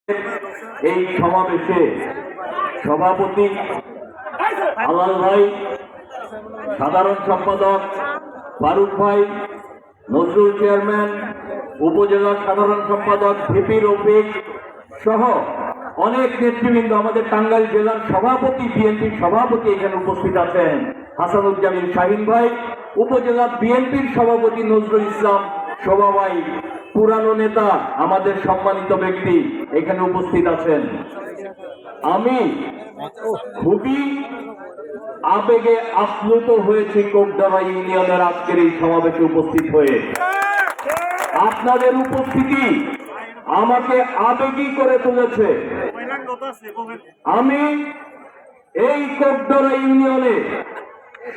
এই সমাবেশে সভাপতি আলাল ভাই, সাধারণ সম্পাদক ফারুক ভাই, নজরুল চেয়ারম্যান, উপজেলা সাধারণ সম্পাদক ভিপি রফিক সহ অনেক নেতৃবৃন্দ, আমাদের টাঙ্গাইল জেলার সভাপতি, বিএনপির সভাপতি এখানে উপস্থিত আছেন হাসানুজ্জামিন শাহিন ভাই, উপজেলা বিএনপির সভাপতি নজরুল ইসলাম শোভা ভাই, পুরানো নেতা, আমাদের সম্মানিত ব্যক্তি এখানে উপস্থিত আছেন। আমি খুবই আবেগে আপ্লুত হয়েছি কোকডাঙ্গা ইউনিয়নের আজকের এই সমাবেশে উপস্থিত হয়ে। আপনাদের উপস্থিতি আমাকে আবেগী করে তুলেছে। আমি এই কোকডাঙ্গা ইউনিয়নে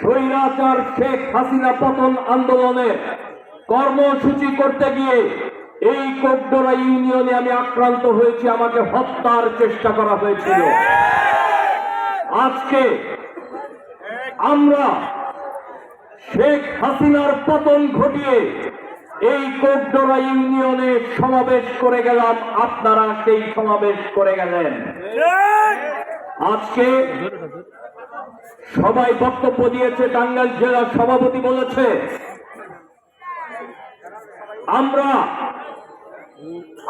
স্বৈরাচার শেখ হাসিনা পতন আন্দোলনের কর্মসূচি করতে গিয়ে এই কোকডাঙ্গা ইউনিয়নে আমি আক্রান্ত হয়েছি, আমাকে হত্যার চেষ্টা করা হয়েছিল। আজকে আমরা শেখ হাসিনার পতন ঘটিয়ে এই কোকডাঙ্গা ইউনিয়নে সমাবেশ করে গেলাম, আপনারা সেই সমাবেশ করে গেলেন। আজকে সবাই বক্তব্য দিয়েছে, টাঙ্গাইল জেলার সভাপতি বলেছে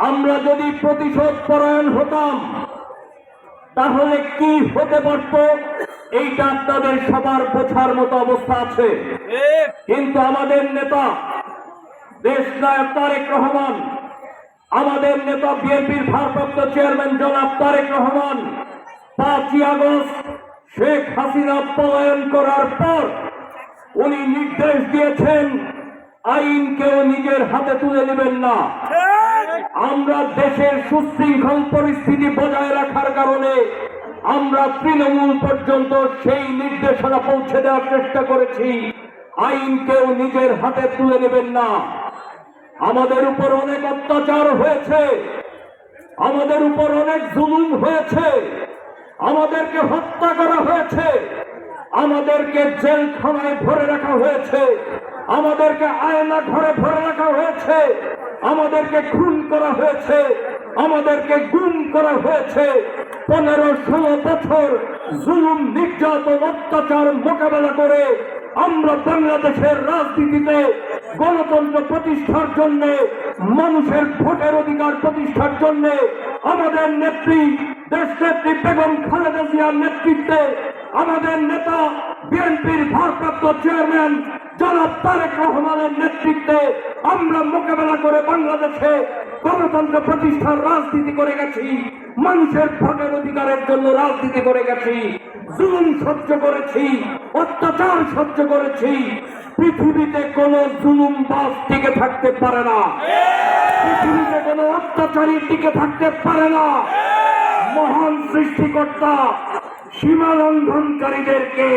আমরা যদি প্রতিশোধ পরায়ণ হতাম তাহলে কি হতে পারত, এইটা আপনাদের সবার বোঝার মতো অবস্থা আছে। কিন্তু আমাদের নেতা দেশনায়ক তারেক রহমান, আমাদের নেতা বিএনপির ভারপ্রাপ্ত চেয়ারম্যান জনাব তারেক রহমান 5ই আগস্ট শেখ হাসিনা পলায়ন করার পর উনি নির্দেশ দিয়েছেন আইনকেও নিজের হাতে তুলে নেবেন না। আমরা দেশের সুশৃঙ্খল পরিস্থিতি বজায় রাখার কারণে আমরা তৃণমূল পর্যন্ত সেই নির্দেশনা পৌঁছে দেওয়ার চেষ্টা করেছি, আইনকেও নিজের হাতে তুলে নেবেন না। আমাদের উপর অনেক অত্যাচার হয়েছে, আমাদের উপর অনেক জুলুম হয়েছে, আমাদেরকে হত্যা করা হয়েছে, আমাদেরকে জেলখানায় ভরে রাখা হয়েছে, আমাদেরকে আয়না ঘরে ভরে রাখা হয়েছে, আমাদেরকে খুন করা হয়েছে, আমাদেরকে গুম করা হয়েছে। 15-16 বছর জুলুম, নির্যাতন, অত্যাচার মোকাবেলা করে আমরা বাংলাদেশের রাজনীতিতে গণতন্ত্র প্রতিষ্ঠার জন্য, মানুষের ভোটের অধিকার প্রতিষ্ঠার জন্য আমাদের নেত্রী, দেশনেত্রী বেগম খালেদা জিয়ার নেতৃত্বে, আমাদের নেতা বিএনপির ভারপ্রাপ্ত চেয়ারম্যান জনাব তারেক রহমানের নেতৃত্বে আমরা মোকাবেলা করে বাংলাদেশে গণতন্ত্র প্রতিষ্ঠার রাজনীতি করে গেছি, মানুষের ভোটের অধিকারের জন্য রাজনীতি করে গেছি, জুলুম সহ্য করেছি, অত্যাচার সহ্য করেছি। পৃথিবীতে কোন জুলুমবাজ টিকে থাকতে পারে না, পৃথিবীতে কোন অত্যাচারী টিকে থাকতে পারে না। মহান সৃষ্টিকর্তা সীমা লঙ্ঘনকারীদেরকে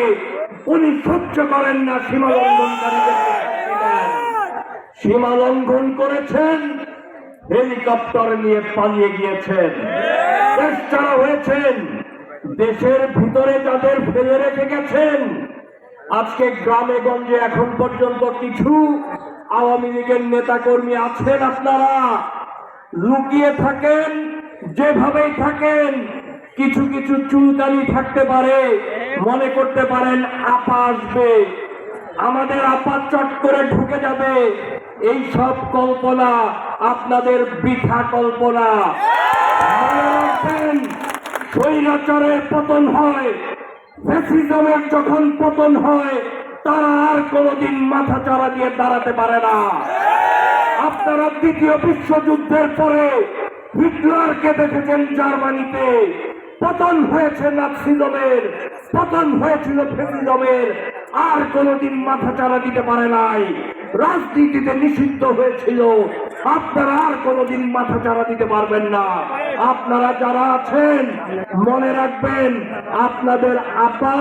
উনি সহ্য করেন না, সীমা লঙ্ঘনকারীদেরকে সীমা লঙ্ঘন করেছেন, হেলিকপ্টার নিয়ে পালিয়ে গিয়েছেন, দেশ ছাড়া হয়েছেন, দেশের ভিতরে যাদের ফেলে রেখে গেছেন। আজকে গ্রামে গঞ্জে এখন পর্যন্ত কিছু আওয়ামী লীগের নেতা কর্মী আছেন, আপনারা লুকিয়ে থাকেন, যেভাবেই থাকেন, কিছু কিছু চুলকানি থাকতে পারে, মনে করতে পারেন আপা আসবে, আমাদের আপা চট করে ঢুকে যাবে। এই সব কল্পনা আপনাদের বৃথা কল্পনা। মনে রাখবেন, স্বৈরাচারের পতন হয়, ফ্যাসিজমের যখন পতন হয়, তারা আর কোনোদিন মাথা চাড়া দিয়ে দাঁড়াতে পারে না। আপনারা দ্বিতীয় বিশ্বযুদ্ধের পরে হিটলারকে দেখেছেন জার্মানিতে, পতন হয়েছে নাৎসিজমের, পতন হয়েছিল ফ্যাসিজমের, আর কোনোদিন মাথা চাড়া দিতে পারে নাই, রাজনীতিতে নিষিদ্ধ হয়েছিল। আপনারা আর কোনোদিন মাথা চাড়া দিতে পারবেন না। আপনারা যারা আছেন মনে রাখবেন, আপনাদের আপা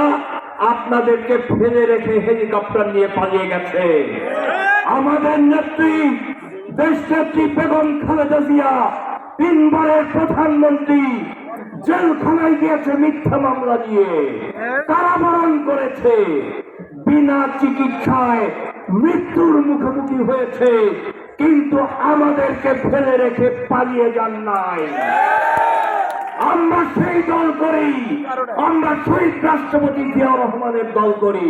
আপনাদেরকে ফেলে রেখে হেলিকপ্টার নিয়ে পালিয়ে গেছে। আমাদের নেত্রী, দেশনেত্রী বেগম খালেদা জিয়া 3 বারের প্রধানমন্ত্রী, জেলখানায় গিয়েছে মিথ্যা মামলা দিয়ে, কারাবরণ করেছে, বিনা চিকিৎসায় মৃত্যুর মুখোমুখি হয়েছে, কিন্তু আমাদেরকে ফেলে রেখে পালিয়ে যান নাই। আমরা সেই দল করি, আমরা শহীদ রাষ্ট্রপতি জিয়াউর রহমানের দল করি।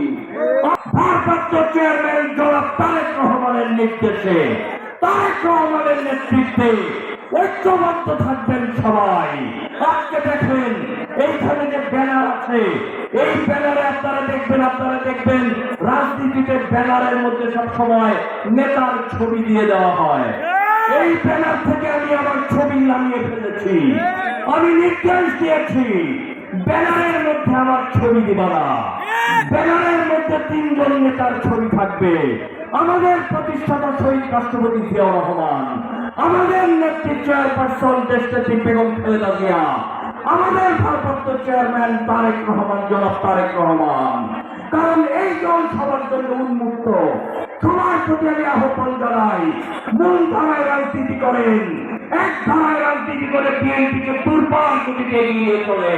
ভারপ্রাপ্ত চেয়ারম্যান জনাব তারেক রহমানের নির্দেশে, তারেক রহমানের নেতৃত্বে ঐক্যবদ্ধ থাকবেন সবাই। আজকে দেখেন এইখানে যে ব্যানার আছে, এই ব্যানারে আপনারা দেখবেন রাজনীতিতে ব্যানারের মধ্যে সব সময় নেতার ছবি দিয়ে দেওয়া হয়। এই ব্যানার থেকে আমি আমার ছবি নামিয়ে ফেলেছি। আমি নির্দেশ দিয়েছি ব্যানারের মধ্যে আমার ছবি দিবা না। ব্যানারের মধ্যে 3 জন নেতার ছবি থাকবে। আমাদের প্রতিষ্ঠাতা শহীদ রাষ্ট্রপতি জিয়াউর রহমান, আমাদের নেত্রী চেয়ারপারসন দেশনেত্রী বেগম খালেদা জিয়া, আমাদের ভারপ্রাপ্ত চেয়ারম্যান তারেক রহমান, জনাব তারেক রহমান। কারণ এই দল সবার জন্য উন্মুক্ত। সবার প্রতি আমি আহ্বান জানাই, মূল ধারায় রাজনীতি করেন, এক ধারায় রাজনীতি করে বিএনপিকে দুর্বল গতিতে এগিয়ে চলে।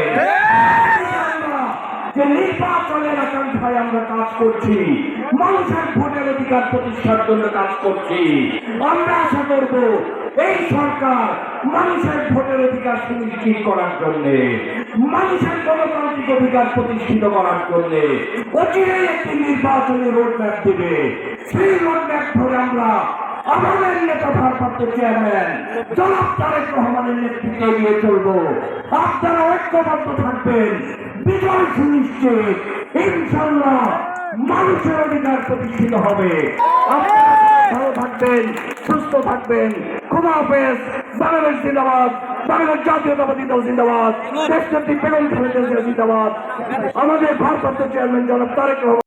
যে নির্বাচনের আকাঙ্ক্ষায় আমরা কাজ করছি, মানুষের ভোটের অধিকার প্রতিষ্ঠার জন্য কাজ করছি। আমরা আশা করব এই সরকার মানুষের ভোটের অধিকার সুনিশ্চিত করার জন্য, মানুষের গণতান্ত্রিক অধিকার প্রতিষ্ঠিত করার জন্য অচিরেই একটি নির্বাচনী রোডম্যাপ দেবে। সেই রোডম্যাপ ধরে আমরা আমাদের নেতা ভারপ্রাপ্ত চেয়ারম্যান জনাব তারেক রহমানের নেতৃত্বে এগিয়ে চলব। আপনারা ঐক্যবদ্ধ থাকবেন, বিজয় সুনিশ্চিত, ইনশাআল্লাহ মানুষের অধিকার প্রতিষ্ঠিত হবে। আপনারা ভালো থাকবেন, সুস্থ থাকবেন। খোদা হাফেজ। বাংলাদেশ জিন্দাবাদ, বাংলাদেশ জাতীয়তাবাদী দল জিন্দাবাদ, দেশনেত্রী বেগম খালেদা জিয়া জিন্দাবাদ, আমাদের ভারপ্রাপ্ত চেয়ারম্যান জনাব তারেক রহমান।